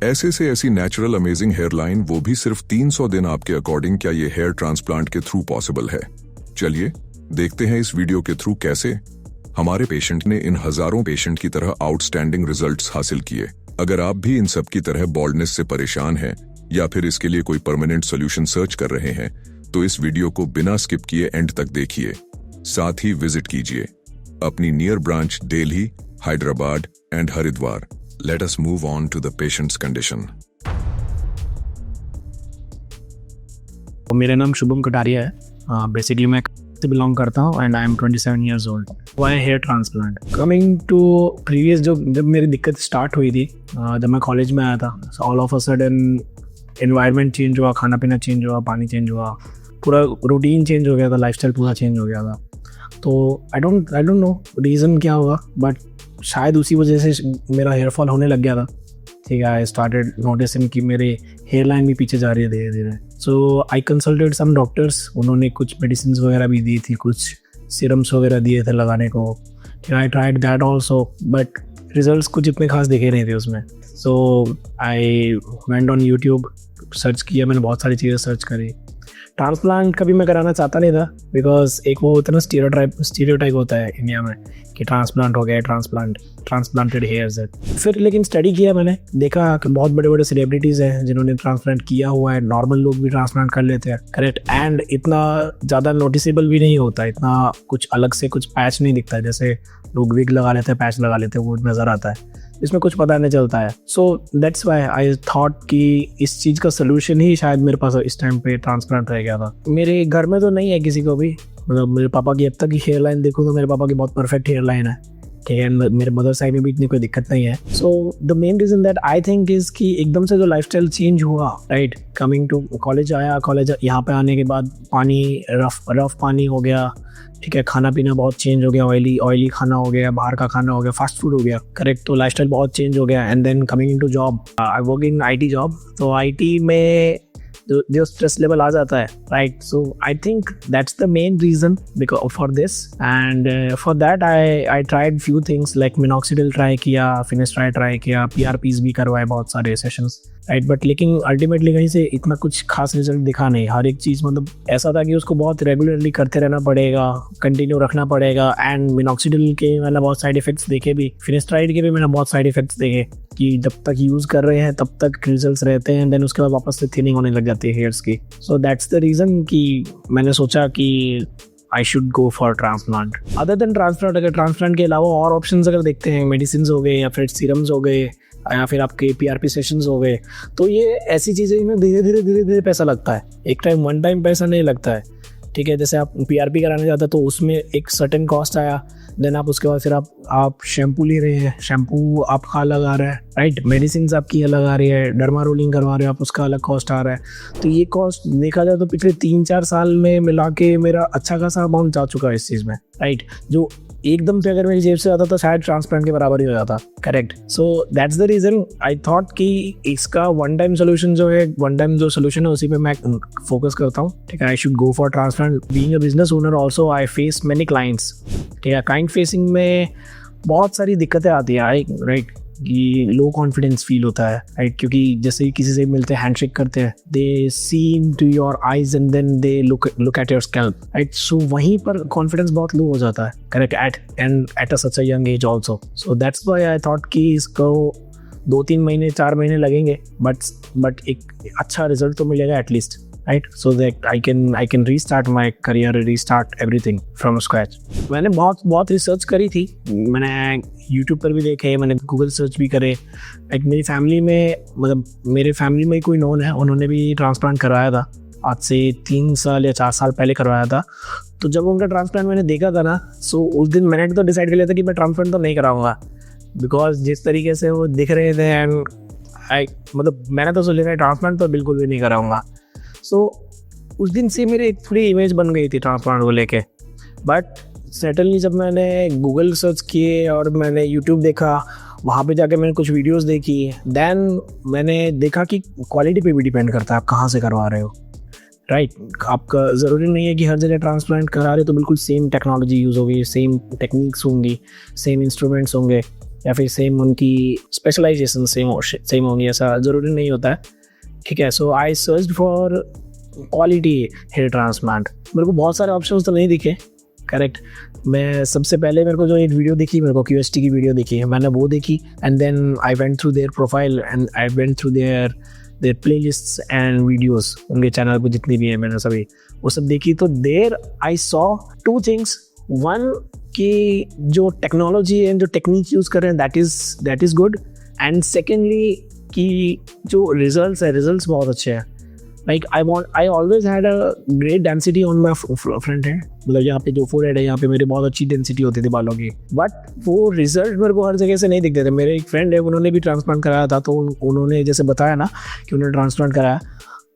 ऐसे से ऐसी नेचुरल अमेजिंग हेयरलाइन, वो भी सिर्फ 300 दिन आपके अकॉर्डिंग। क्या ये हेयर ट्रांसप्लांट के थ्रू पॉसिबल है? चलिए देखते हैं इस वीडियो के थ्रू कैसे हमारे पेशेंट ने इन हजारों पेशेंट की तरह आउटस्टैंडिंग रिजल्ट्स हासिल किए। अगर आप भी इन सब की तरह बॉल्डनेस से परेशान हैं या फिर इसके लिए कोई परमानेंट सोल्यूशन सर्च कर रहे हैं, तो इस वीडियो को बिना स्किप किए एंड तक देखिए। साथ ही विजिट कीजिए अपनी near branch Delhi, Hyderabad and Haridwar. Let us move on to the patient's condition. मेरा नाम शुभम कटारिया है। बेसिकली मैं से बिलोंग करता हूँ and I am 27 years old. Why hair transplant? Coming to previous, जब मेरी दिक्कत स्टार्ट हुई थी, जब मैं कॉलेज में आया था, all of a sudden environment change हुआ, खाना पीना चेंज हुआ, पानी चेंज हुआ, पूरा रूटीन चेंज हो गया था, लाइफस्टाइल पूरा चेंज हो गया था। तो आई डोंट नो रीज़न क्या होगा, बट शायद उसी वजह से मेरा हेयर फॉल होने लग गया था। ठीक है, आई स्टार्टेड नोटिसिंग कि मेरे हेयर लाइन भी पीछे जा रही है धीरे धीरे। सो आई कंसल्टेड सम डॉक्टर्स, उन्होंने कुछ मेडिसिन वगैरह भी दी थी, कुछ सीरम्स वगैरह दिए थे लगाने को। I tried that also, but results कुछ इतने खास दिखे नहीं थे उसमें। So I went on YouTube, search किया, मैंने बहुत सारी चीज़ें सर्च करी। ट्रांसप्लांट कभी मैं कराना चाहता नहीं था, बिकॉज एक वो होता है ना स्टीरियोटाइप होता है इंडिया में कि ट्रांसप्लांट हो गया, ट्रांसप्लांटेड हेयर्स है। फिर लेकिन स्टडी किया, मैंने देखा कि बहुत बड़े बड़े सेलिब्रिटीज़ हैं जिन्होंने ट्रांसप्लांट किया हुआ है, नॉर्मल लोग भी ट्रांसप्लांट कर लेते हैं, करेक्ट। एंड इतना ज़्यादा नोटिसेबल भी नहीं होता, इतना कुछ अलग से कुछ पैच नहीं दिखता है। जैसे लोग विग लगा लेते हैं, पैच लगा लेते हैं, वो नज़र आता है, इसमें कुछ पता नहीं चलता है। So that's why I thought कि इस चीज़ का सोल्यूशन ही शायद मेरे पास इस टाइम पे ट्रांसप्लांट रह गया था। मेरे घर में तो नहीं है किसी को भी, मतलब मेरे पापा की अब तक की हेयर लाइन देखूँ तो मेरे पापा की बहुत परफेक्ट हेयर लाइन है, ठीक है। मेरे मदर साइड में भी इतनी कोई दिक्कत नहीं है। So the main reason that I think is कि एकदम से जो लाइफस्टाइल चेंज हुआ, राइट, कमिंग टू कॉलेज आया, कॉलेज यहाँ पे आने के बाद पानी रफ पानी हो गया, ठीक है। खाना पीना बहुत चेंज हो गया, ऑयली खाना हो गया, बाहर का खाना हो गया, फास्ट फूड हो गया, करेक्ट। तो लाइफस्टाइल बहुत चेंज हो गया। And then coming into job, I work in IT job. तो IT में जो स्ट्रेस लेवल आ जाता है, right. So I think that's the main reason because for this. And for that I tried few things like minoxidil try किया, finasteride try किया, PRPs भी करवाए, बहुत सारे सेशंस, राइट। बट लेकिन अल्टीमेटली कहीं से इतना कुछ खास रिजल्ट दिखा नहीं। हर एक चीज़ मतलब ऐसा था कि उसको बहुत रेगुलरली करते रहना पड़ेगा, कंटिन्यू रखना पड़ेगा। एंड मिनॉक्सिडिल के मैंने बहुत साइड इफेक्ट्स देखे भी, फिनेस्ट्राइड के भी मैंने बहुत साइड इफेक्ट्स देखे कि जब तक यूज़ कर रहे हैं तब तक रिजल्ट्स रहते हैं, देन उसके बाद वापस से थिनिंग होने लग जाती है हेयर्स की। सो दैट्स द रीज़न कि मैंने सोचा कि I should go for transplant. Other than transplant, अगर ट्रांसप्लांट के अलावा और ऑप्शंस अगर देखते हैं, मेडिसिन हो गए या फिर सीरम्स हो गए या फिर आपके PRP सेशंस हो गए, तो ये ऐसी चीज़ें में धीरे धीरे पैसा लगता है। एक टाइम वन टाइम पैसा नहीं लगता है, ठीक है। जैसे आप PRP कराने जाते हैं तो उसमें एक सर्टेन कॉस्ट आया, देन आप उसके बाद फिर आप शैम्पू ले रहे हैं, शैम्पू आपका अलग आ रहा है, राइट। मेडिसिन आपकी अलग आ रही है, डर्मा रोलिंग करवा रहे हो आप, उसका अलग कॉस्ट आ रहा है। तो ये कॉस्ट देखा जाए तो पिछले 3-4 साल में मिला के मेरा अच्छा खासा अमाउंट जा चुका है इस चीज़ में, राइट। जो एकदम से अगर मेरी जेब से आता तो शायद ट्रांसप्लांट के बराबर ही हो जाता, correct. So that's the reason I thought कि इसका वन टाइम सोल्यूशन जो है, वन टाइम जो सोल्यूशन है उसी पे मैं फोकस करता हूँ, ठीक है। आई should go for transplant. Being a business owner also I face many clients, ठीक है। क्लाइंट फेसिंग में बहुत सारी दिक्कतें आती है, राइट, कि लो कॉन्फिडेंस फील होता है, राइट। क्योंकि जैसे ही किसी से मिलते हैं, हैंडशेक करते हैं, they see into your eyes and then they look at your scalp, right. So वहीं पर कॉन्फिडेंस बहुत लो हो जाता है, correct, at a such a young age also. So that's why I thought कि इसको 2-3 महीने 4 महीने लगेंगे, बट एक अच्छा रिजल्ट तो मिलेगा at least, right, so that I can restart my career, restart everything from scratch. मैंने बहुत रिसर्च करी थी, मैंने YouTube पर भी देखे, मैंने गूगल सर्च भी करे। एक मेरी फैमिली में, मतलब मेरे फैमिली में कोई नोन है, उन्होंने भी ट्रांसप्लांट करवाया था, आज से 3 साल या 4 साल पहले करवाया था। तो जब उनका ट्रांसप्लांट मैंने देखा था ना, सो उस दिन मैंने तो डिसाइड कर लिया था कि मैं ट्रांसप्लांट तो नहीं कराऊंगा, बिकॉज जिस तरीके से वो दिख रहे थे एंड मतलब मैंने तो सोच लिया ट्रांसप्लांट तो बिल्कुल भी नहीं कराऊंगा। सो उस दिन से मेरी एक थोड़ी इमेज बन गई थी ट्रांसप्लांट को लेके। बट सडनली जब मैंने गूगल सर्च किए और मैंने यूट्यूब देखा, वहाँ पे जाके मैंने कुछ वीडियोस देखी, देन मैंने देखा कि क्वालिटी पे भी डिपेंड करता है आप कहाँ से करवा रहे हो, राइट। आपका ज़रूरी नहीं है कि हर जगह ट्रांसप्लांट करा रहे तो बिल्कुल सेम टेक्नोलॉजी यूज़ होगी, सेम टेक्निक्स होंगी, सेम इंस्ट्रूमेंट्स होंगे, या फिर सेम उनकी स्पेशलाइजेशन सेम होंगी, ऐसा ज़रूरी नहीं होता है, ठीक है। So I search for quality hair transplant. मेरे को बहुत सारे ऑप्शंस तो नहीं दिखे, करेक्ट। मैं सबसे पहले मेरे को जो एक वीडियो दिखी, मेरे को QST की वीडियो दिखी, मैंने वो देखी and then I went through their profile and I went through their playlists and videos. उनके चैनल पर जितनी भी है मैंने सभी वो सब देखी। तो there I saw two things. One, कि जो टेक्नोलॉजी एंड जो टेक्निक यूज़ कर रहे हैं that is good, and secondly कि जो रिजल्ट्स बहुत अच्छे हैं। Like I always had a great density on my front hand, मतलब यहाँ पे जो फोरहेड है यहाँ पे मेरी बहुत अच्छी डेंसिटी होती थी बालों की, बट वो रिजल्ट मेरे को हर जगह से नहीं दिखते थे। मेरे एक फ्रेंड है, उन्होंने भी ट्रांसप्लांट कराया था, तो उन्होंने जैसे बताया ना कि उन्होंने ट्रांसप्लांट कराया,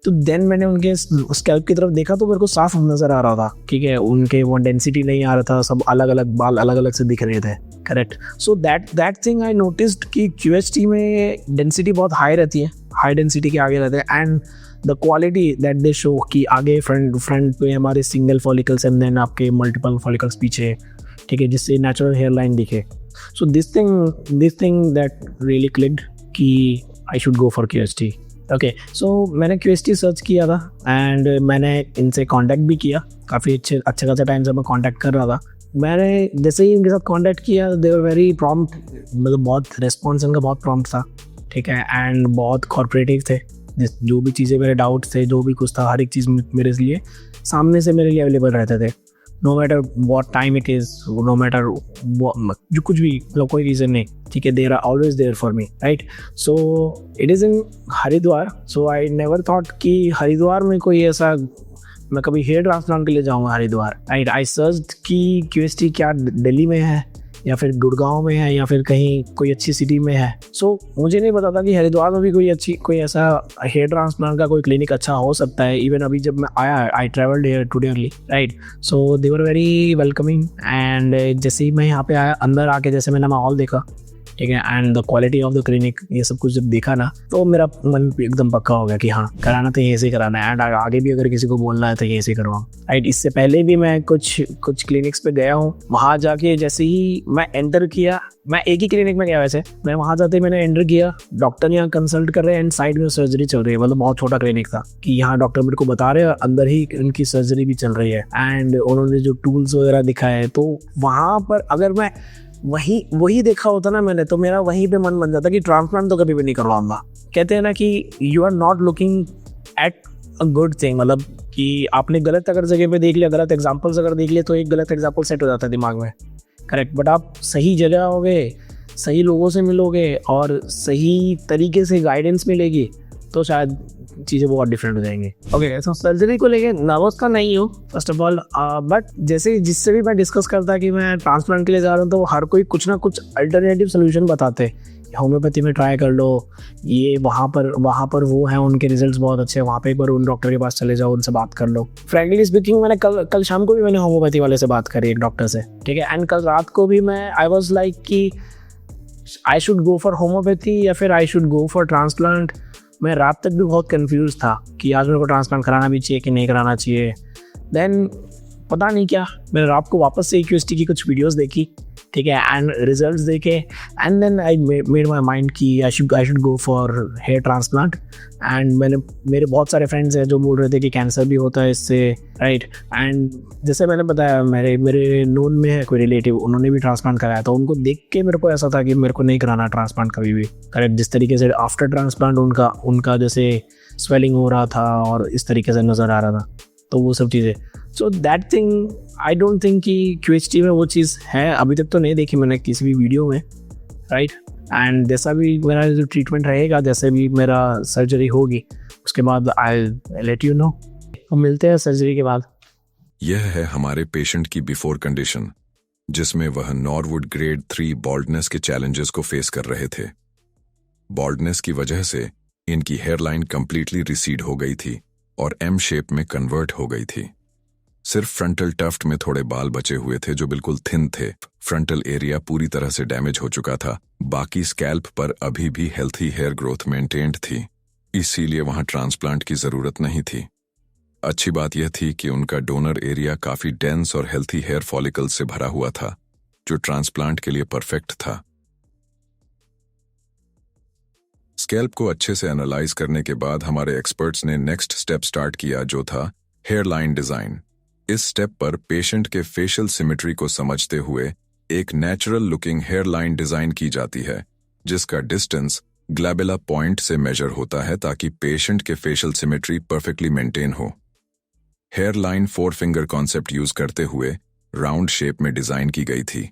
तो देन मैंने उनके स्कैल्प की तरफ देखा तो मेरे को साफ नज़र आ रहा था, ठीक है। उनके वो डेंसिटी नहीं आ रहा था, सब अलग अलग बाल अलग अलग से दिख रहे थे, correct. So that thing I noticed कि QST में डेंसिटी बहुत हाई रहती है, हाई डेंसिटी के आगे रहते हैं, and the quality that they show कि आगे फ्रंट पे हमारे सिंगल फॉलिकल्स एंड देन आपके मल्टीपल फॉलिकल्स पीछे, ठीक है, जिससे नेचुरल हेयर लाइन दिखे। So this thing that really clicked कि I should go for QST। Okay, so मैंने QST सर्च किया था एंड मैंने इनसे कांटेक्ट भी किया, काफ़ी अच्छे खासे टाइम से मैं कांटेक्ट कर रहा था। मैंने जैसे ही इनके साथ कांटेक्ट किया, दे वर वेरी प्रॉम्प्ट, मतलब बहुत रिस्पॉन्स इनका बहुत प्रॉम्प्ट था, ठीक है, एंड बहुत कॉर्पोरेटिव थे। जो भी चीज़ें मेरे डाउट्स थे, जो भी कुछ था, हर एक चीज़ मेरे लिए सामने से मेरे लिए अवेलेबल रहते थे, no matter what time it is, no matter जो कुछ भी, मतलब कोई रीज़न नहीं, ठीक है, there are always there for me, right. So it is in Haridwar. So I never thought कि हरिद्वार में कोई ऐसा, मैं कभी हेयर ट्रांसप्लांट के लिए जाऊँगा हरिद्वार, राइट। आई सर्च कि QST क्या दिल्ली में है या फिर गुड़गांव में है या फिर कहीं कोई अच्छी सिटी में है। सो मुझे नहीं पता था कि हरिद्वार में भी कोई ऐसा हेयर ट्रांसप्लांट का कोई क्लिनिक अच्छा हो सकता है। इवन अभी जब मैं आया, I travelled here today only, right. So they were very welcoming, and जैसे ही मैं यहाँ पे आया, अंदर आके जैसे मैंने माहौल देखा, ठीक है, and the quality of the clinic, ये सब कुछ जब देखा ना, तो मेरा मन एकदम पक्का हो गया कि हाँ, कराना तो यहीं से कराना है, एंड आगे भी अगर किसी को बोलना है तो यहीं से करवाऊँ, राइट। इससे पहले भी मैं कुछ क्लिनिक्स पे गया हूँ। वहाँ जाके जैसे ही मैं एंटर किया, मैं एक ही क्लिनिक में गया वैसे, मैं वहाँ जाते ही मैंने एंटर किया, डॉक्टर यहाँ कंसल्ट कर रहे हैं एंड साइड में सर्जरी चल रही है, मतलब बहुत छोटा क्लिनिक था कि यहाँ डॉक्टर मेरे को बता रहे हैं अंदर ही इनकी सर्जरी भी चल रही है, एंड उन्होंने जो टूल्स वगैरह दिखाए, तो वहाँ पर अगर मैं वही देखा होता ना मैंने, तो मेरा वहीं पे मन बन जाता कि ट्रांसप्लांट तो कभी भी नहीं करवाऊंगा। कहते हैं ना कि you are not looking at a good thing, मतलब कि आपने गलत अगर जगह पे देख लिया, गलत एग्जांपल्स अगर देख लिया, तो एक गलत एग्जांपल सेट हो जाता है दिमाग में, करेक्ट। बट आप सही जगह होगे, सही लोगों से मिलोगे और सही तरीके से गाइडेंस मिलेगी, तो शायद चीज़ें बहुत डिफरेंट हो जाएंगी। ओके, सो सर्जरी को लेके नर्वस का नहीं हूँ फर्स्ट ऑफ ऑल, बट जैसे जिससे भी मैं डिस्कस करता कि मैं ट्रांसप्लांट के लिए जा रहा हूँ, तो हर कोई कुछ ना कुछ अल्टरनेटिव सोल्यूशन बताते। होम्योपैथी में ट्राई कर लो, ये वहाँ पर वो है, उनके रिजल्ट्स बहुत अच्छे हैं, वहाँ पे एक बार उन डॉक्टर के पास चले जाओ, उनसे बात कर लो। फ्रैंकली स्पीकिंग, मैंने कल शाम को भी मैंने होम्योपैथी वाले से बात करी, एक डॉक्टर से, ठीक है, एंड कल रात को भी मैं आई वॉज लाइक कि I should go for homeopathy या फिर आई शुड गो फॉर ट्रांसप्लांट। मैं रात तक भी बहुत कंफ्यूज था कि आज मेरे को ट्रांसप्लांट कराना भी चाहिए कि नहीं कराना चाहिए। देन पता नहीं क्या, मैंने रात को वापस से QST की कुछ वीडियोस देखी, ठीक है, एंड रिजल्ट्स देखे, and then I made my mind कि I should go for hair transplant. And मेरे बहुत सारे फ्रेंड्स हैं जो बोल रहे थे कि कैंसर भी होता है इससे, राइट। एंड जैसे मैंने बताया, मेरे नोन में है कोई रिलेटिव, उन्होंने भी ट्रांसप्लांट कराया, तो उनको देख के मेरे को ऐसा था कि मेरे को नहीं कराना ट्रांसप्लांट कभी भी, करेक्ट। जिस तरीके से आफ्टर ट्रांसप्लांट उनका जैसे स्वेलिंग हो रहा था और इस तरीके से नज़र आ रहा था, तो वो सब चीज़ें। सो that thing I don't think कि QST में वो चीज़ है, अभी तक तो नहीं देखी मैंने किसी भी वीडियो में, राइट। एंड जैसा भी मेरा जो ट्रीटमेंट रहेगा, जैसे भी मेरा सर्जरी होगी, उसके बाद आई लेट यू नो। हम मिलते हैं सर्जरी के बाद। यह है हमारे पेशेंट की बिफोर कंडीशन, जिसमें वह नॉरवुड ग्रेड 3 बॉल्डनेस के चैलेंजेस को फेस कर रहे थे। बॉल्डनेस की वजह से इनकी हेयरलाइन कंप्लीटली रिसीड हो गई थी और M शेप में कन्वर्ट हो गई थी। सिर्फ फ्रंटल टफ्ट में थोड़े बाल बचे हुए थे जो बिल्कुल थिन थे। फ्रंटल एरिया पूरी तरह से डैमेज हो चुका था, बाकी स्कैल्प पर अभी भी हेल्थी हेयर ग्रोथ मेंटेन्ड थी, इसीलिए वहां ट्रांसप्लांट की जरूरत नहीं थी। अच्छी बात यह थी कि उनका डोनर एरिया काफी डेंस और हेल्थी हेयर फॉलिकल्स से भरा हुआ था, जो ट्रांसप्लांट के लिए परफेक्ट था। स्कैल्प को अच्छे से एनालाइज करने के बाद हमारे एक्सपर्ट्स ने नेक्स्ट स्टेप स्टार्ट किया, जो था हेयर लाइन डिजाइन। इस स्टेप पर पेशेंट के फेशियल सिमेट्री को समझते हुए एक natural looking hair line design की जाती है, जिसका डिस्टेंस ग्लैबेला पॉइंट से मेजर होता है ताकि पेशेंट के फेशियल सिमेट्री परफेक्टली मेंटेन हो। Hair line 4 finger concept use करते हुए राउंड शेप में डिजाइन की गई थी।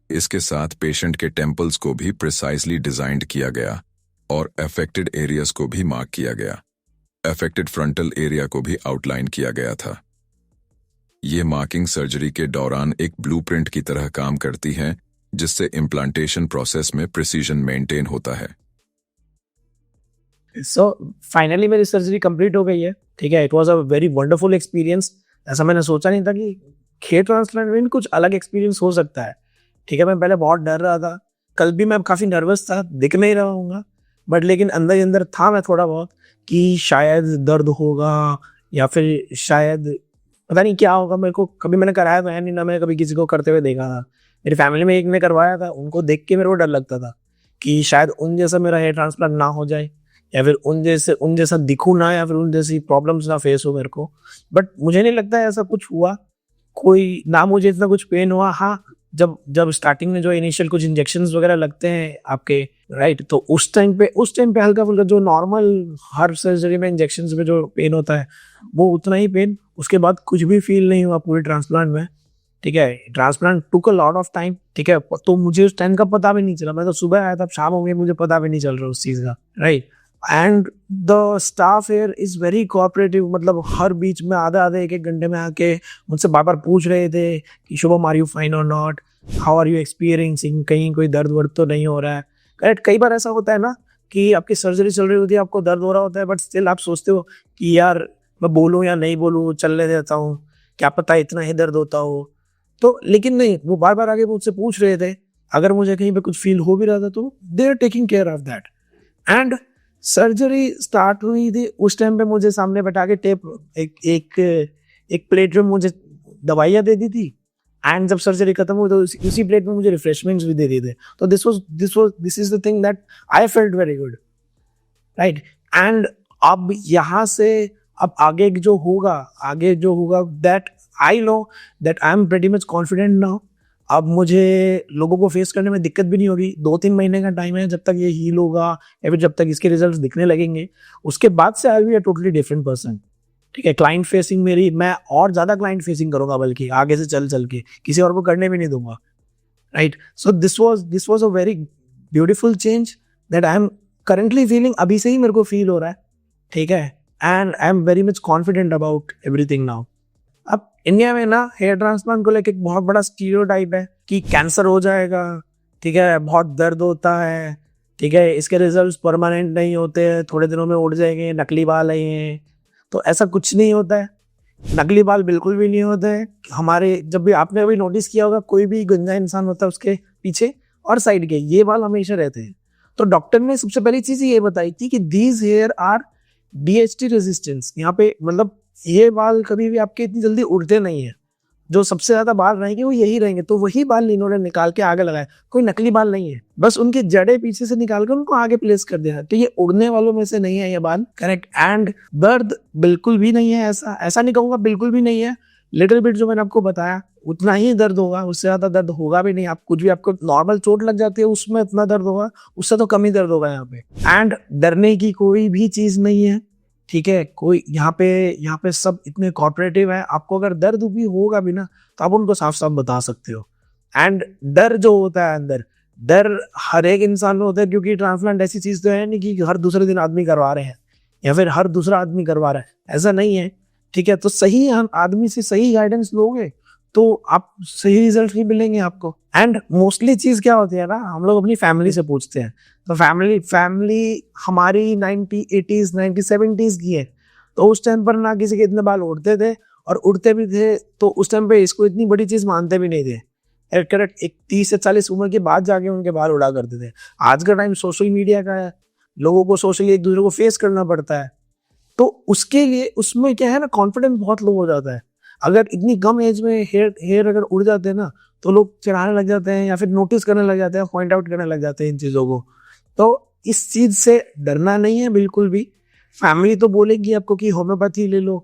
इसके साथ पेशेंट के टेम्पल्स को भी प्रिसाइजली डिजाइंड किया गया और अफेक्टेड एरियाज को भी मार्क किया गया। अफेक्टेड फ्रंटल एरिया को भी आउटलाइन किया गया था। ये मार्किंग सर्जरी के दौरान एक ब्लूप्रिंट की तरह काम करती है, जिससे इम्प्लांटेशन प्रोसेस में प्रिसीजन मेंटेन होता है। सो फाइनली मेरी सर्जरी कंप्लीट हो गई है, ठीक है। It was a very wonderful experience. ऐसा मैंने सोचा नहीं था कि हेयर ट्रांसप्लांट में कुछ अलग एक्सपीरियंस हो सकता है, ठीक है। मैं पहले बहुत डर रहा था, कल भी मैं काफ़ी नर्वस था, दिख नहीं रहा हूँगा, बट लेकिन अंदर ही अंदर था मैं थोड़ा बहुत कि शायद दर्द होगा या फिर शायद पता नहीं क्या होगा। मेरे को कभी मैंने कराया तो है नहीं, ना मैंने कभी किसी को करते हुए देखा था। मेरी फैमिली में एक ने करवाया था, उनको देख के मेरे को डर लगता था कि शायद उन जैसा मेरा हेयर ट्रांसप्लांट ना हो जाए, या फिर उन जैसा दिखूँ ना, या फिर उन जैसी प्रॉब्लम्स ना फेस हो मेरे को। बट मुझे नहीं लगता है ऐसा कुछ हुआ, कोई ना मुझे इतना कुछ पेन हुआ। हाँ, जब स्टार्टिंग में जो इनिशियल कुछ इंजेक्शंस वगैरह लगते हैं आपके, राइट, तो उस टाइम पे हल्का फुल्का जो नॉर्मल हर सर्जरी में इंजेक्शंस में जो पेन होता है वो उतना ही पेन। उसके बाद कुछ भी फील नहीं हुआ पूरे ट्रांसप्लांट में, ठीक है। Transplant took a lot of time, ठीक है। तो मुझे उस टाइम का पता भी नहीं चला, मैं तो सुबह आया था, शाम हो गई, मुझे पता भी नहीं चल रहा उस चीज़ का, right. And the staff here is very cooperative, मतलब हर बीच में आधे 1-1 घंटे में आके मुझसे बार बार पूछ रहे थे कि शुभम, आर यू फाइन और not, how are you experiencing, कहीं कोई दर्द वर्द तो नहीं हो रहा है। करेक्ट, कई बार ऐसा होता है ना कि आपकी सर्जरी चल रही होती है, आपको दर्द हो रहा होता है, बट स्टिल आप सोचते हो कि यार मैं बोलूँ या नहीं बोलूँ, चलने देता हूँ, क्या पता इतना ही दर्द होता हो। तो लेकिन नहीं, वो बार बार आगे मुझसे पूछ रहे थे। अगर मुझे कहीं पे कुछ फील हो भी रहा था तो they are taking care of that. And surgery start हुई थी, उस टाइम पे मुझे सामने बैठा के टेप एक प्लेट में मुझे दवाइयाँ दे दी थी, एंड जब सर्जरी खत्म हुई तो उसी प्लेट में मुझे रिफ्रेशमेंट्स भी दे दिए थे। तो this is the thing that I felt very good, right. And अब यहाँ से अब आगे जो होगा that I know that I am pretty much confident now. अब मुझे लोगों को फेस करने में दिक्कत भी नहीं होगी। 2-3 महीने का टाइम है, जब तक ये हील होगा या फिर जब तक इसके रिजल्ट्स दिखने लगेंगे, उसके बाद से I will be a totally different person, ठीक है। क्लाइंट फेसिंग मेरी, मैं और ज़्यादा क्लाइंट फेसिंग करूंगा, बल्कि आगे से चल के किसी और को करने भी नहीं दूंगा, right. So this was a very beautiful change that I am currently feeling. अभी से ही मेरे को फील हो रहा है, ठीक है। And I am very much confident about everything now. अब इंडिया में ना हेयर ट्रांसप्लांट को लेकर एक बहुत बड़ा स्टीरियोटाइप है कि कैंसर हो जाएगा, ठीक है, बहुत दर्द होता है, ठीक है, इसके रिजल्ट्स परमानेंट नहीं होते हैं, थोड़े दिनों में उड़ जाएंगे, नकली बाल है। तो ऐसा कुछ नहीं होता है, नकली बाल बिल्कुल भी नहीं होते हैं हमारे। जब भी आपने अभी नोटिस किया होगा, कोई भी गंजा इंसान होता है उसके पीछे और साइड के ये बाल हमेशा रहते हैं। तो डॉक्टर ने सबसे पहली चीज ये बताई थी कि these hair are DHT resistance. यहाँ पे मतलब ये बाल कभी भी आपके इतनी जल्दी उड़ते नहीं है, जो सबसे ज्यादा बाल रहेंगे वो यही रहेंगे। तो वही बाल इन्होंने निकाल के आगे लगाए, कोई नकली बाल नहीं है, बस उनके जड़े पीछे से निकाल कर उनको आगे प्लेस कर दिया। तो ये उड़ने वालों में से नहीं है ये बाल, करेक्ट। एंड दर्द बिल्कुल भी नहीं है, ऐसा नहीं कहूंगा बिल्कुल भी नहीं है। लिटिल बिट जो मैंने आपको बताया उतना ही दर्द होगा, उससे ज्यादा दर्द होगा भी नहीं। आप कुछ भी, आपको नॉर्मल चोट लग जाती है उसमें इतना दर्द होगा, उससे तो कम ही दर्द होगा यहाँ पे। एंड डरने की कोई भी चीज नहीं है, ठीक है। कोई यहाँ पे सब इतने कॉर्पोरेटिव है। आपको अगर दर्द भी होगा भी ना तो आप उनको साफ साफ बता सकते हो। एंड डर जो होता है अंदर, डर हर एक इंसान में होता है, क्योंकि ट्रांसप्लांट ऐसी चीज तो है नहीं कि हर दूसरे दिन आदमी करवा रहे हैं या फिर हर दूसरा आदमी करवा रहा है, ऐसा नहीं है, ठीक है। तो सही आदमी से सही गाइडेंस लोगे तो आप सही रिजल्ट ही मिलेंगे आपको। एंड मोस्टली चीज क्या होती है ना, हम लोग अपनी फैमिली से पूछते हैं, तो फैमिली हमारी 1980s 1970s की है। तो उस टाइम पर ना किसी के इतने बाल उड़ते थे, और उड़ते भी थे तो उस टाइम पे इसको इतनी बड़ी चीज मानते भी नहीं थे। करेक्ट, एक 30 से 40 उम्र के बाद जाके उनके बाल उड़ा करते थे। आज का टाइम सोशल मीडिया का है, लोगों को सोशली एक दूसरे को फेस करना पड़ता है, तो उसके लिए उसमें क्या है ना, कॉन्फिडेंस बहुत लो हो जाता है। अगर इतनी कम एज में हेयर अगर उड़ जाते हैं ना, तो लोग चिढ़ाने लग जाते हैं या फिर नोटिस करने लग जाते हैं, पॉइंट आउट करने लग जाते हैं इन चीज़ों को। तो इस चीज़ से डरना नहीं है बिल्कुल भी। फैमिली तो बोलेगी आपको कि होम्योपैथी ले लो,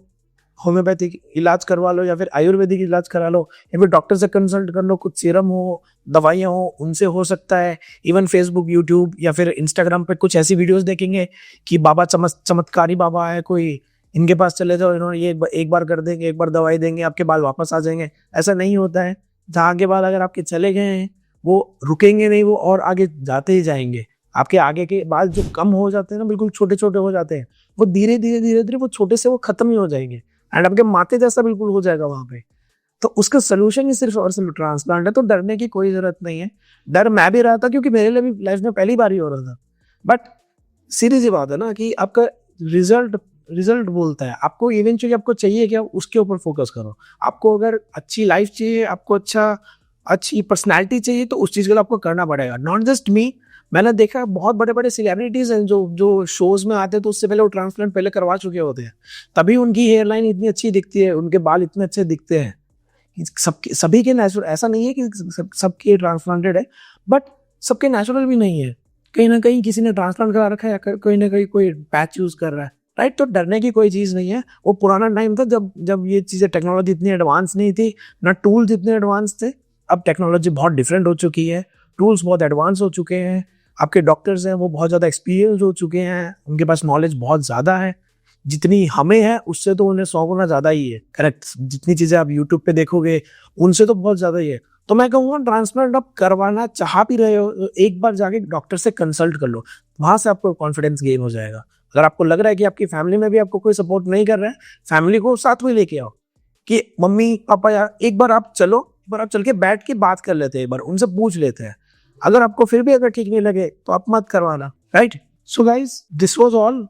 होम्योपैथिक इलाज करवा लो, या फिर आयुर्वेदिक इलाज करा लो, या फिर डॉक्टर से कंसल्ट कर लो, कुछ सीरम हो, दवाइयाँ हो, उनसे हो सकता है। इवन फेसबुक, यूट्यूब या फिर इंस्टाग्राम पे कुछ ऐसी वीडियोस देखेंगे कि बाबा चमत्कारी बाबा है कोई, इनके पास चले जाओ, इन्होंने ये एक बार कर देंगे, एक बार दवाई देंगे, आपके बाल वापस आ जाएंगे। ऐसा नहीं होता है। जहाँ के बाल अगर आपके चले गए हैं वो रुकेंगे नहीं, वो और आगे जाते ही जाएंगे। आपके आगे के बाल जो कम हो जाते हैं ना, बिल्कुल छोटे छोटे हो जाते हैं, वो धीरे धीरे धीरे धीरे वो छोटे से वो खत्म ही हो जाएंगे एंड आपके माथे जैसा बिल्कुल हो जाएगा वहां पे। तो उसका सोल्यूशन ही सिर्फ और सिर्फ ट्रांसप्लांट है। तो डरने की कोई जरूरत नहीं है। डर मैं भी रहा था क्योंकि मेरे लिए भी लाइफ में पहली बार ही हो रहा था। बट सीधी सी बात है ना कि आपका रिजल्ट रिजल्ट बोलता है। आपको इवेंचुअली आपको चाहिए क्या, उसके ऊपर फोकस करो। आपको अगर अच्छी लाइफ चाहिए, आपको अच्छी पर्सनैलिटी चाहिए, तो उस चीज़ के लिए आपको करना पड़ेगा। नॉट जस्ट मी, मैंने देखा बहुत बड़े बड़े सेलिब्रिटीज हैं जो शोज में आते हैं, तो उससे पहले वो ट्रांसप्लांट पहले करवा चुके होते हैं, तभी उनकी हेयर लाइन इतनी अच्छी दिखती है, उनके बाल इतने अच्छे दिखते हैं। सभी के नेचुरल ऐसा नहीं है कि सबके ट्रांसप्लांटेड है, बट सबके नेचुरल भी नहीं है। कहीं ना कहीं किसी ने ट्रांसप्लांट करा रखा है, कहीं ना कहीं कोई पैच यूज कर रहा है, राइट। तो डरने की कोई चीज़ नहीं है। वो पुराना टाइम था जब ये चीज़ें, टेक्नोलॉजी इतनी एडवांस नहीं थी, ना टूल्स इतने एडवांस थे। अब टेक्नोलॉजी बहुत डिफरेंट हो चुकी है, टूल्स बहुत एडवांस हो चुके हैं, आपके डॉक्टर्स हैं वो बहुत ज़्यादा एक्सपीरियंस हो चुके हैं, उनके पास नॉलेज बहुत ज़्यादा है। जितनी हमें है उससे तो उन्हें 100 गुना ज़्यादा ही है, करेक्ट। जितनी चीज़ें आप यूट्यूब पे देखोगे उनसे तो बहुत ज़्यादा ही है। तो मैं कहूँगा ट्रांसप्लांट आप करवाना चाह भी रहे हो, एक बार जाके डॉक्टर से कंसल्ट कर लो, वहाँ से आपको कॉन्फिडेंस गेन हो जाएगा। अगर आपको लग रहा है कि आपकी फैमिली में भी आपको कोई सपोर्ट नहीं कर रहा है, फैमिली को साथ में लेके आओ कि मम्मी पापा यार एक बार आप चलो, एक बार आप चल के बैठ के बात कर लेते हैं, एक बार उनसे पूछ लेते हैं। अगर आपको फिर भी अगर ठीक नहीं लगे तो आप मत करवाना, right. So guys, this was all.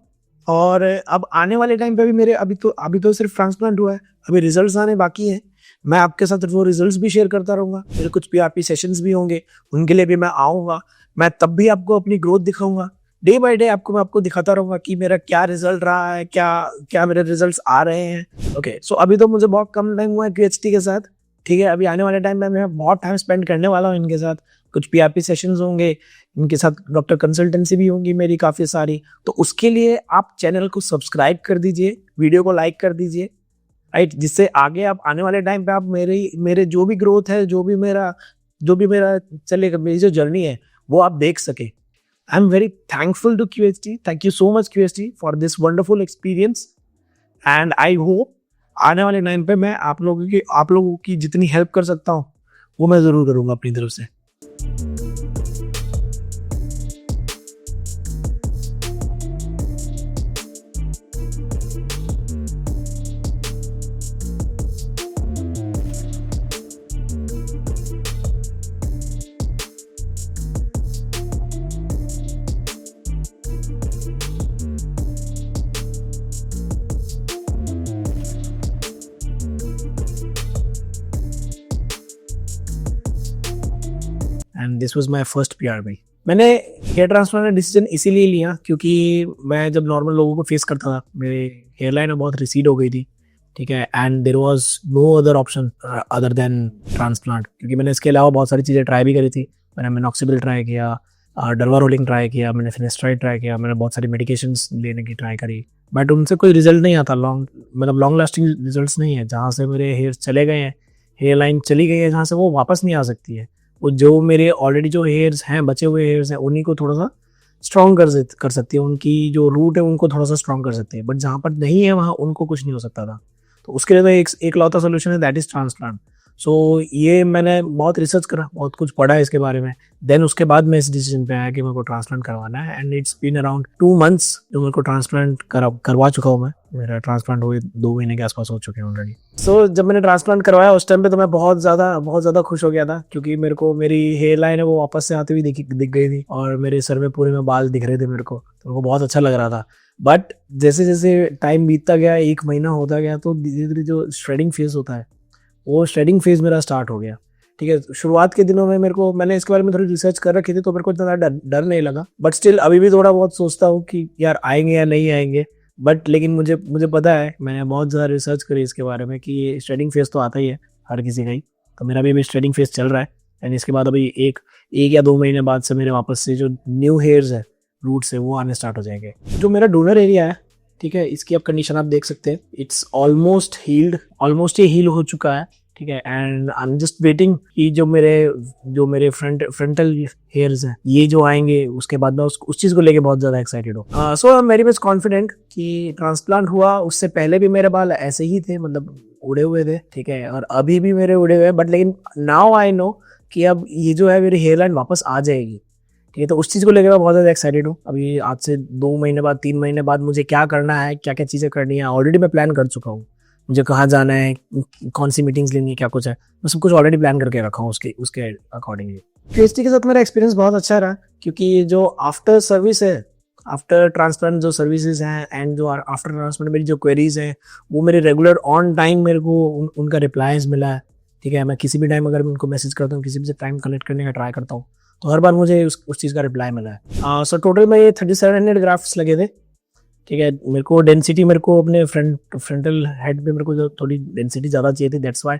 और अब आने वाले टाइम पे भी मेरे अभी तो सिर्फ ट्रांसप्लांट हुआ है, अभी रिजल्ट्स आने बाकी हैं। मैं आपके साथ वो रिजल्ट्स भी शेयर करता रहूँगा। मेरे कुछ पीआरपी सेशंस भी होंगे, उनके लिए भी मैं आऊँगा। मैं तब भी आपको अपनी ग्रोथ दिखाऊंगा, डे बाय डे मैं आपको दिखाता रहूँगा कि मेरा क्या रिजल्ट रहा है, क्या मेरे रिजल्ट्स आ रहे हैं। ओके, सो अभी तो मुझे बहुत कम टाइम हुआ है क्यूएचटी के साथ, ठीक है। अभी आने वाले टाइम में मैं बहुत टाइम स्पेंड करने वाला हूँ इनके साथ। कुछ पीआरपी सेशंस होंगे, इनके साथ डॉक्टर कंसल्टेंसी भी होंगी मेरी काफ़ी सारी। तो उसके लिए आप चैनल को सब्सक्राइब कर दीजिए, वीडियो को लाइक कर दीजिए, राइट, जिससे आगे आप आने वाले टाइम पे आप मेरे जो भी ग्रोथ है, जो भी मेरा चलेगा, मेरी जो जर्नी है वो आप देख सके। I am very thankful to QHT। Thank you so much QHT for this wonderful experience. And I hope आने वाले टाइम पे मैं आप लोगों की जितनी हेल्प कर सकता हूँ वो मैं ज़रूर करूँगा अपनी तरफ से। And this was my first PRP। मैंने हेयर ट्रांसप्लांट का डिसीजन इसीलिए लिया क्योंकि मैं जब नॉर्मल लोगों को फेस करता था, मेरे हेयर लाइन बहुत रिसीड हो गई थी, ठीक है। And there was no other option other than transplant, क्योंकि मैंने इसके अलावा बहुत सारी चीज़ें ट्राई भी करी थी। मैंने मिनॉक्सिडिल ट्राई किया, डर्वा रोलिंग ट्राई किया, मैंने फिनेस्ट्राइड ट्राई किया, मैंने बहुत सारी मेडिकेशंस लेने की ट्राई करी, बट उनसे कोई रिजल्ट नहीं आता। लॉन्ग लास्टिंग रिजल्ट्स नहीं है। जहाँ से मेरे हेयर चले गए हैं, हेयर लाइन चली गई है जहाँ से, वो वापस नहीं आ सकती है। वो जो मेरे ऑलरेडी जो हेयर्स हैं, बचे हुए हेयर्स हैं, उन्हीं को थोड़ा सा स्ट्रॉन्ग कर सकती है, उनकी जो रूट है उनको थोड़ा सा स्ट्रॉन्ग कर सकते हैं। बट जहाँ पर नहीं है वहाँ उनको कुछ नहीं हो सकता था। तो उसके लिए तो एक लौता सोल्यूशन है, दैट इज ट्रांसप्लांट। सो ये मैंने बहुत रिसर्च करा, बहुत कुछ पढ़ा है इसके बारे में, देन उसके बाद मैं इस डिसीजन पे आया कि मेरे को ट्रांसप्लांट करवाना है। And it's been around 2 months जो मेरे को ट्रांसप्लांट करवा चुका हूँ मैं। मेरा ट्रांसप्लांट हुए 2 महीने के आसपास हो चुके हैं ऑलरेडी। सो जब मैंने ट्रांसप्लांट करवाया उस टाइम पे तो मैं बहुत ज़्यादा खुश हो गया था, क्योंकि मेरे को मेरी हेयर लाइन है वो वापस से आती हुई दिख गई थी, और मेरे सर में पूरे में बाल दिख रहे थे मेरे को, तो वो बहुत अच्छा लग रहा था। बट जैसे जैसे टाइम बीतता गया, 1 महीना होता गया, तो धीरे धीरे जो श्रेडिंग फेज होता है, वो श्रेडिंग फेज मेरा स्टार्ट हो गया, ठीक है। शुरुआत के दिनों में मैंने इसके बारे में थोड़ी रिसर्च कर रखी थी, तो मेरे को इतना डर नहीं लगा। बट स्टिल अभी भी थोड़ा बहुत सोचता हूँ कि यार आएंगे या नहीं आएंगे। बट लेकिन मुझे पता है, मैंने बहुत ज़्यादा रिसर्च करी इसके बारे में कि ये स्ट्रेडिंग फेज तो आता ही है हर किसी का ही। तो मेरा भी अभी स्ट्रेडिंग फेज चल रहा है, एंड इसके बाद अभी एक या 2 महीने बाद से मेरे वापस से जो न्यू हेयर्स है रूट्स है वो आने स्टार्ट हो जाएंगे। जो मेरा डोनर एरिया है, ठीक है, इसकी आप कंडीशन आप देख सकते हैं, इट्स ऑलमोस्ट हील्ड, ऑलमोस्ट ये हील हो चुका है, ठीक है। And I am just waiting कि जो मेरे फ्रंटल हेयर्स हैं ये जो आएंगे, उसके बाद मैं उस चीज़ को लेके बहुत ज़्यादा एक्साइटेड हूँ। So I am very much confident कि ट्रांसप्लांट हुआ उससे पहले भी मेरे बाल ऐसे ही थे, मतलब उड़े हुए थे, ठीक है, और अभी भी मेरे उड़े हुए हैं, बट लेकिन नाउ आई नो कि अब ये जो है मेरी हेयर लाइन वापस आ जाएगी, ठीक है। तो उस चीज़ को लेकर मैं बहुत ज़्यादा एक्साइटेड हूँ। अभी आज से 2 महीने बाद 3 महीने बाद मुझे क्या करना है, क्या क्या चीज़ें करनी है, ऑलरेडी मैं प्लान कर चुका हूँ। मुझे कहाँ जाना है, कौन सी मीटिंग्स लेनी है, क्या कुछ है, मैं सब कुछ ऑलरेडी प्लान करके रखा हूँ उसके अकॉर्डिंगली। पीएचडी के साथ मेरा एक्सपीरियंस बहुत अच्छा रहा, क्योंकि जो आफ्टर सर्विस है, आफ्टर ट्रांसप्लांट जो सर्विसेज हैं एंड जो आफ्टर ट्रांसप्लांट मेरी जो क्वेरीज हैं वो मेरे रेगुलर ऑन टाइम मेरे को उनका रिप्लाईज मिला है, ठीक है। मैं किसी भी टाइम अगर उनको मैसेज करता हूँ, किसी भी टाइम कनेक्ट करने का ट्राई करता हूँ, तो हर बार मुझे उस चीज़ का रिप्लाई मिला है। सो टोटल में ये 3700 ग्राफ्ट्स लगे थे, ठीक है। मेरे को डेंसिटी, मेरे को अपने फ्रंटल हेड पे मेरे को जो थोड़ी डेंसिटी ज़्यादा चाहिए थी, दैट्स वाई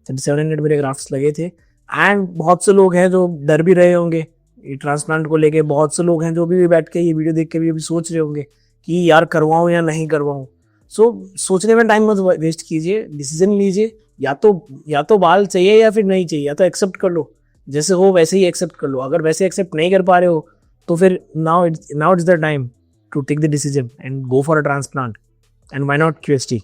3700 मेरे ग्राफ्ट्स लगे थे। एंड बहुत से लोग हैं जो डर भी रहे होंगे ये ट्रांसप्लांट को लेके, बहुत से लोग हैं जो भी बैठ के ये वीडियो देख के भी अभी सोच रहे होंगे कि यार करवाऊँ या नहीं करवाऊँ। सो सोचने में टाइम मत वेस्ट कीजिए, डिसीजन लीजिए, या तो बाल चाहिए या फिर नहीं चाहिए, या तो एक्सेप्ट कर लो, जैसे हो वैसे ही एक्सेप्ट कर लो। अगर वैसे एक्सेप्ट नहीं कर पा रहे हो तो फिर now it's the time to take the decision and go for a transplant, and why not QHT?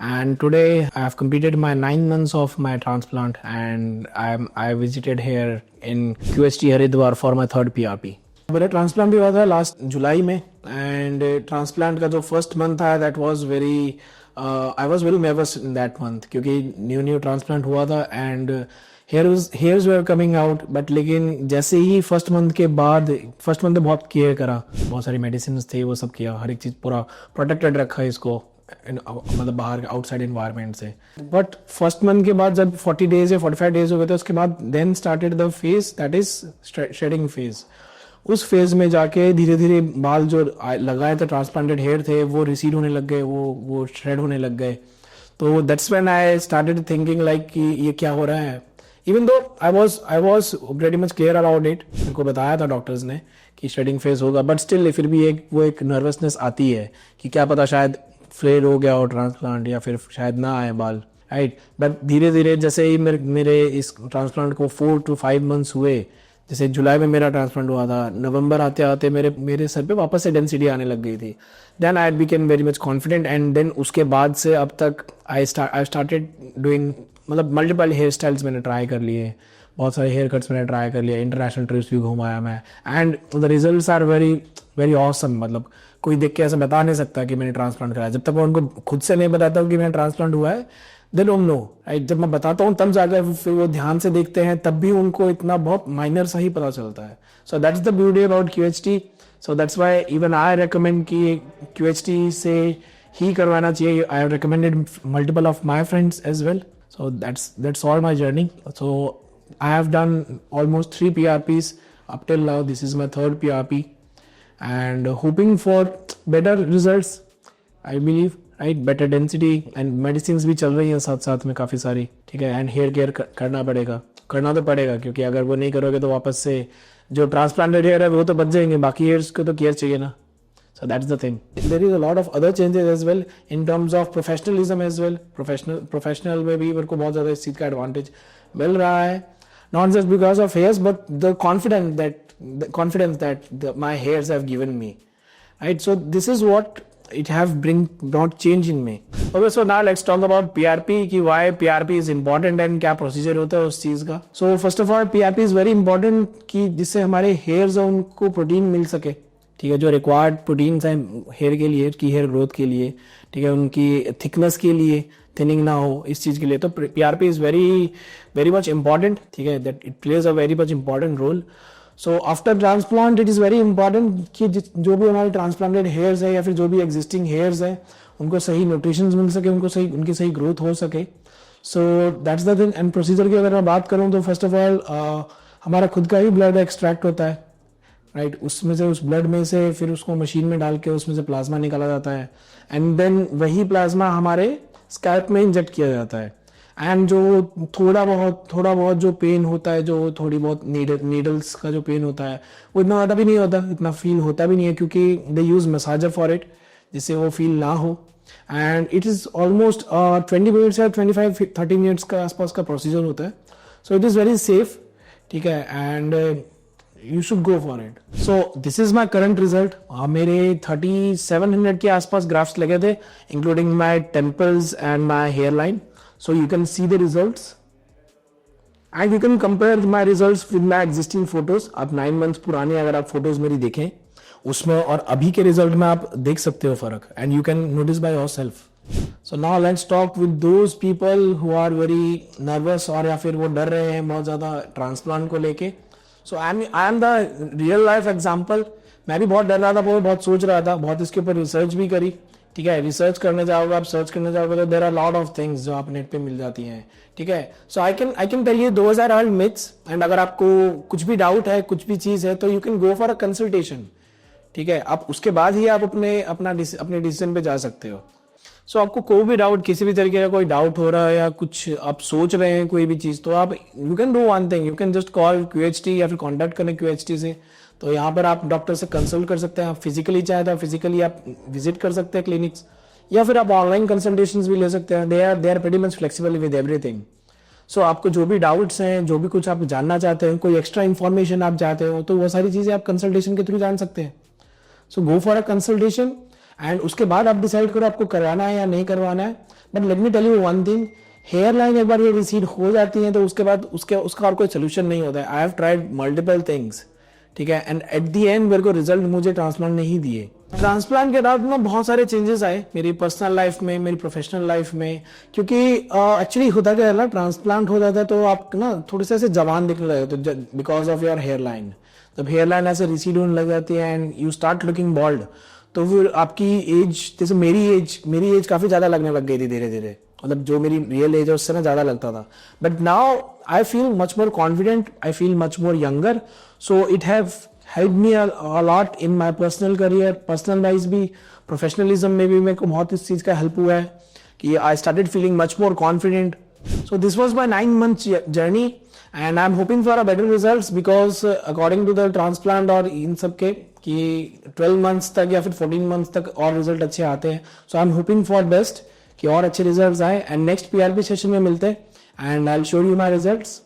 And today I have completed my 9 months of my transplant, and I visited here in QHT Haridwar for my third PRP. मेरा transplant भी हुआ था last जुलाई में, and transplant का जो first month था that was very I was very nervous in that month, क्योंकि new transplant हुआ था and hairs were coming out. But लेकिन जैसे ही फर्स्ट मंथ में बहुत केयर करा, बहुत सारी मेडिसिन थे, वो सब किया, हर एक चीज़ पूरा प्रोटेक्टेड रखा इसको, मतलब बाहर आउटसाइड इन्वायरमेंट से। बट फर्स्ट मंथ के बाद जब 40 डेज या 45 डेज हो गए थे, उसके बाद then started the phase that is shedding phase. उस फेज में जाके धीरे धीरे बाल जो लगाए थे, ट्रांसप्लांटेड हेयर थे, वो रिसीड होने लग गए, वो श्रेड होने लग गए। तो that's when I started thinking like कि ये क्या हो रहा है। Even though I was very much clear about it, मेरे को बताया था डॉक्टर्स ने कि श्रेडिंग फेज होगा, बट स्टिल फिर भी एक नर्वसनेस आती है कि क्या पता शायद फेल हो गया हो ट्रांसप्लांट, या फिर शायद ना आए बाल, राइट। बट धीरे धीरे जैसे ही मेरे इस ट्रांसप्लांट को 4 to 5 months हुए, जैसे जुलाई में मेरा ट्रांसप्लांट हुआ था, नवंबर आते आते मेरे सर पे वापस से डेंसिटी आने लग गई थी। Then I became very much confident, and then उसके बाद से अब तक आई स्टार्टेड डूइंग, मतलब मल्टीपल हेयर स्टाइल्स मैंने ट्राई कर लिए, बहुत सारे हेयर कट्स मैंने ट्राई कर लिया, इंटरनेशनल ट्रिप्स भी घुमाया मैं, and the results are very very awesome. मतलब कोई देख के ऐसा बता नहीं सकता कि मैंने ट्रांसप्लांट कराया, जब तक मैं उनको खुद से नहीं बताता हूँ कि मैंने ट्रांसप्लांट हुआ है, दे डोंट नो, राइट। जब मैं बताता हूँ तब जाकर फिर वो ध्यान से देखते हैं, तब भी उनको इतना बहुत माइनर सा ही पता चलता है। So that's the beauty about QHT। So that's why even I recommend कि QHT से ही करवाना चाहिए। I have recommended multiple of my friends as well. So that's all my journey. So I have done almost 3 PRPs up till now. This is my third PRP, and hoping for better results, I believe, right. Better density and medicine भी चल रही हैं साथ साथ में काफ़ी सारी, ठीक है। एंड हेयर केयर करना तो पड़ेगा, क्योंकि अगर वो नहीं करोगे तो वापस से जो ट्रांसप्लांटेड हेयर है वो तो बच जाएंगे, बाकी हेयर्स को तो केयर चाहिए ना। So that's the thing. There is a lot of other changes as well in terms of professionalism as well. Professional में भी मेरे को बहुत ज़्यादा इस चीज़ का एडवांटेज मिल रहा है, not just because of hairs but the confidence that my hairs have given me, right. So this is what it have brought change in me. Okay, so now let's talk about PRP, कि why PRP is important and क्या procedure होता है उस चीज़ का। So first of all, PRP is very important कि जिससे हमारे hairs हैं उनको प्रोटीन मिल सके, ठीक है। जो रिक्वायर्ड प्रोटीन्स हैं हेयर के लिए, की हेयर ग्रोथ के लिए, ठीक है, उनकी थिकनेस के लिए, थिनिंग ना हो, इस चीज़ के लिए। तो PRP is very much important, ठीक है, that it plays a very much important role. So after transplant it is very important कि जो भी हमारे ट्रांसप्लांटेड हेयर्स है या फिर जो भी एग्जिस्टिंग हेयर्स है उनको सही न्यूट्रिशन मिल सके, उनकी सही ग्रोथ हो सके। सो that's the thing. And procedure की अगर मैं बात करूँ तो फर्स्ट ऑफ ऑल हमारा खुद का ही ब्लड एक्सट्रैक्ट होता है, राइट, उसमें से, उस ब्लड में से फिर उसको मशीन में डाल के उसमें से प्लाज्मा निकाला जाता है एंड देन वही प्लाज्मा हमारे स्कैल्प में इंजेक्ट किया जाता है। एंड जो थोड़ा बहुत जो पेन होता है, जो थोड़ी बहुत नीडल्स का जो पेन होता है, वो इतना ज़्यादा भी नहीं होता, इतना फील होता भी नहीं है, क्योंकि they use massager for it, जिससे वो फील ना हो। And it is almost 20 minutes या 25-30 मिनट्स का आसपास का प्रोसीजर होता है। So it is very safe, ठीक है, and you should go for it. So this is my current result. मेरे 3700 के आसपास ग्राफ्स लगे थे, including my temples and my hair line. So you can see the results and you can compare my results with my existing photos. आप 9 months पुराने अगर आप photos मेरी देखें उसमें और अभी के रिजल्ट में आप देख सकते हो फर्क, and you can notice by yourself. So now let's talk with those people who are very nervous, और या फिर वो डर रहे हैं बहुत ज्यादा ट्रांसप्लांट को लेके। So I am the real life example. मैं भी बहुत डर रहा था, बहुत सोच रहा था, बहुत इसके ऊपर रिसर्च भी करी, ठीक है। रिसर्च करने जाओगे, आप सर्च करने जाओगे तो there are lot of things जो आप नेट पे मिल जाती हैं, ठीक है। So I can tell you those are all myths, and अगर आपको कुछ भी डाउट है, कुछ भी चीज है, तो you can go for a consultation, ठीक है। आप उसके बाद ही आप अपने डिसीजन पे जा सकते हो। सो आपको कोई भी डाउट, किसी भी तरीके का कोई डाउट हो रहा है या कुछ आप सोच रहे हैं कोई भी चीज, तो आप you can do one thing, you can just call QHT या फिर कॉन्टैक्ट करें QHT से। तो यहाँ पर आप डॉक्टर से कंसल्ट कर सकते हैं। आप फिजिकली चाहे तो फिजिकली आप विजिट कर सकते हैं क्लिनिक्स, या फिर आप ऑनलाइन कंसल्टेशंस भी ले सकते हैं। They are pretty much flexible with everything. So आपको जो भी डाउट्स हैं, जो भी कुछ आप जानना चाहते हैं, कोई एक्स्ट्रा इन्फॉर्मेशन आप चाहते हो, तो वो सारी चीजें आप कंसल्टेशन के थ्रू जान सकते हैं। So go for a consultation and उसके बाद आप डिसाइड करो आपको करवाना है या नहीं करवाना है। But let me tell you one thing, hair line एक बार ये रिसीड हो जाती है तो उसके बाद उसका और कोई सोल्यूशन नहीं होता है। I have tried multiple things, ठीक है, एंड एट द एंड मेरे को रिजल्ट मुझे ट्रांसप्लांट नहीं दिए। ट्रांसप्लांट के बाद में बहुत सारे चेंजेस आए मेरी पर्सनल लाइफ में, मेरी प्रोफेशनल लाइफ में, क्योंकि एक्चुअली होता क्या है ना, ट्रांसप्लांट हो जाता है तो आप ना थोड़े से ऐसे जवान दिखने लगे, तो because of your hair line. जब हेयर लाइन ऐसे रिसीड होने लग जाती है and you start looking bald, तो फिर आपकी एज, जैसे मेरी एज काफी ज्यादा लगने लग गई थी धीरे धीरे, मतलब जो मेरी रियल एज है उससे ना ज्यादा लगता था। But now I feel much more confident, I feel much more younger. So it have help me a lot in my personal career, personal wise भी, प्रोफेशनलिज्म में भी मेरे को बहुत इस चीज का हेल्प हुआ है कि I started feeling much more confident. So this was my 9 months journey and I'm hoping for a better results because according to the transplant और इन सब के कि 12 months तक या फिर 14 months तक और रिजल्ट अच्छे आते हैं। So I'm hoping for best कि और अच्छे रिजल्ट्स आए एंड नेक्स्ट PRP सेशन में मिलते हैं and I will show you my results.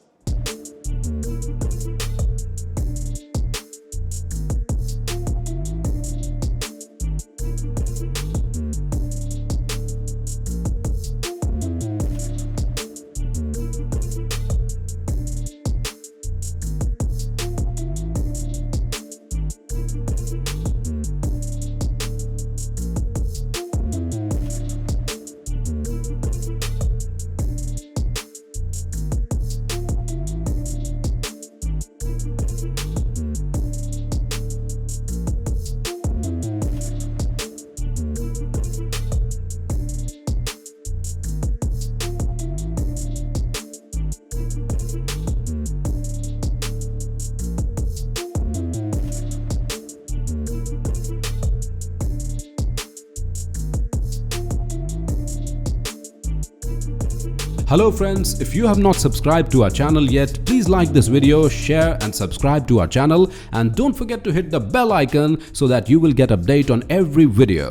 Hello friends, if you have not subscribed to our channel yet, please like this video, share and subscribe to our channel, and don't forget to hit the bell icon so that you will get update on every video.